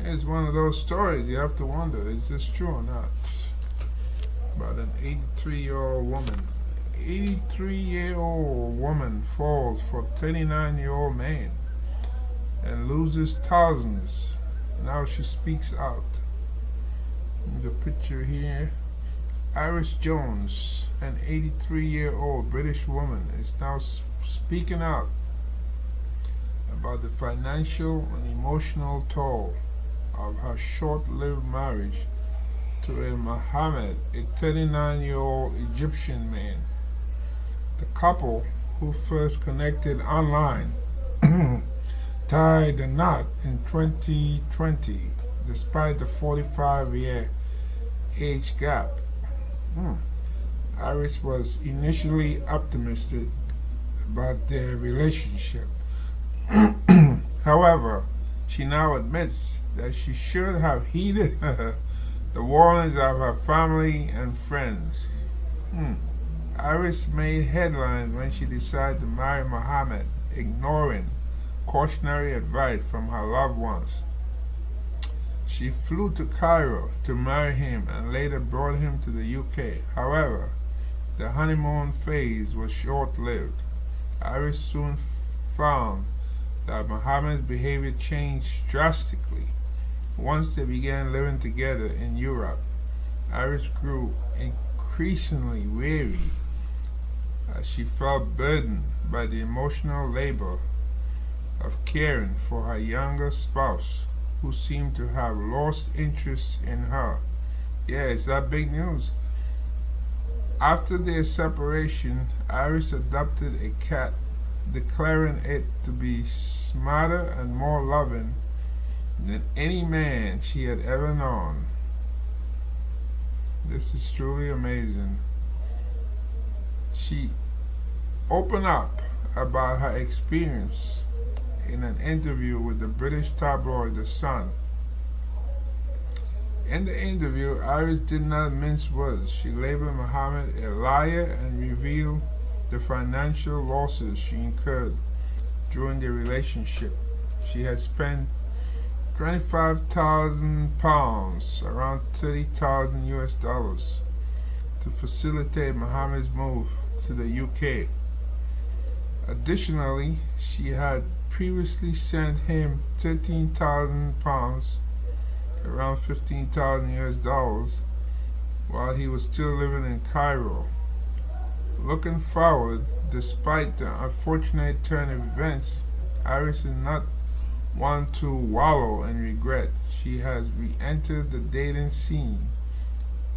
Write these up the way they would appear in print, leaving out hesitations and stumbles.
It's one of those stories you have to wonder, is this true or not? About an 83-year-old woman. 83-year-old woman falls for 39-year-old man and loses thousands. Now she speaks out. The picture here. Iris Jones, an 83-year-old British woman, is now speaking out about the financial and emotional toll of her short-lived marriage to a Mohamed, a 39-year-old Egyptian man. The couple, who first connected online, tied the knot in 2020 despite the 45-year age gap. Iris was initially optimistic about their relationship. However, she now admits that she should have heeded the warnings of her family and friends. Iris made headlines when she decided to marry Mohamed, ignoring cautionary advice from her loved ones. She flew to Cairo to marry him and later brought him to the UK. However, the honeymoon phase was short-lived. Iris soon found that Mohammed's behavior changed drastically. Once they began living together in Europe, Iris grew increasingly weary as she felt burdened by the emotional labor of caring for her younger spouse, who seemed to have lost interest in her. Yeah, it's that big news. After their separation, Iris adopted a cat, declaring it to be smarter and more loving than any man she had ever known. This is truly amazing. She opened up about her experience in an interview with the British tabloid The Sun. In the interview, Iris did not mince words. She labeled Mohamed a liar and revealed the financial losses she incurred during their relationship. She had spent £25,000, around 30,000 US dollars, to facilitate Mohamed's move to the UK. Additionally, she had previously sent him £13,000, around 15,000 US dollars, while he was still living in Cairo. Looking forward, despite the unfortunate turn of events, Iris is not one to wallow in regret. She has re-entered the dating scene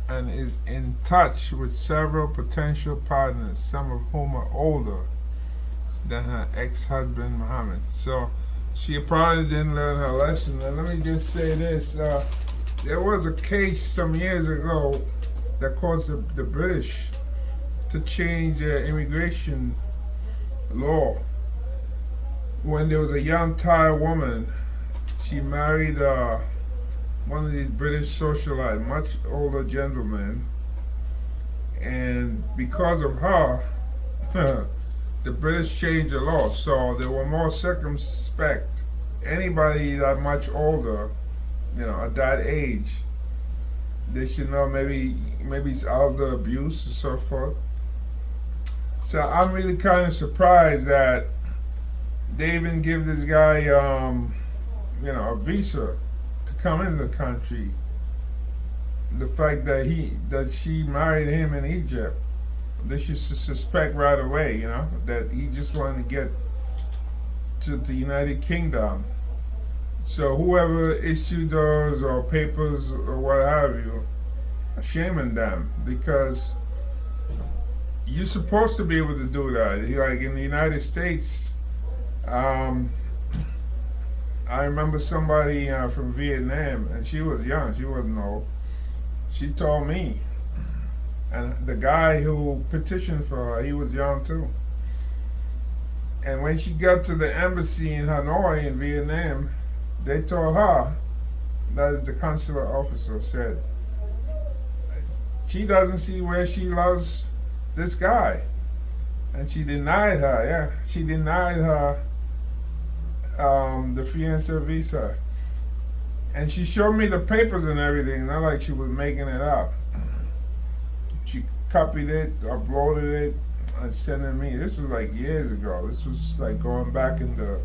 and is in touch with several potential partners, some of whom are older than her ex-husband Mohamed. So she probably didn't learn her lesson. And let me just say this. There was a case some years ago that caused the British to change their immigration law. When there was a young Thai woman, she married one of these British socialites, much older gentleman, and because of her, the British changed the law, so they were more circumspect. Anybody that much older, at that age, they should know maybe it's elder abuse and so forth. So I'm really kind of surprised that they even give this guy, a visa to come into the country. The fact that she married him in Egypt, they should suspect right away, that he just wanted to get to the United Kingdom. So whoever issued those or papers or what have you, shaming them, because you're supposed to be able to do that. Like in the United States, I remember somebody from Vietnam, and she was young, she wasn't old. She told me, and the guy who petitioned for her, he was young too. And when she got to the embassy in Hanoi in Vietnam, they told her, that is the consular officer said, she doesn't see where she loves this guy. And she denied her, she denied her the fiancé visa. And she showed me the papers and everything, not like she was making it up. She copied it, uploaded it, and sent it me. This was like years ago. This was like going back in the,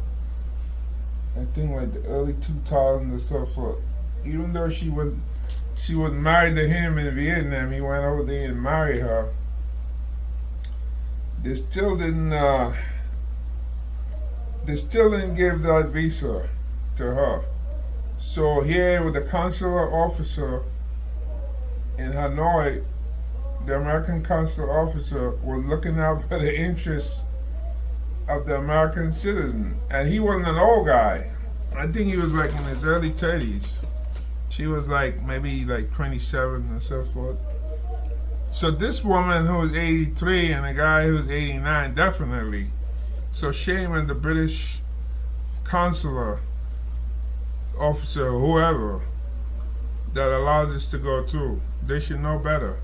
I think like the early 2000s and stuff. So even though she was married to him in Vietnam, he went over there and married her. They still didn't give that visa to her. So here with the consular officer in Hanoi, the American consular officer was looking out for the interests of the American citizen. And he wasn't an old guy. I think he was like in his early 30s. She was like maybe like 27 and so forth. So this woman who was 83 and a guy who was 89, definitely. So shame on the British consular officer, whoever, that allowed this to go through. They should know better.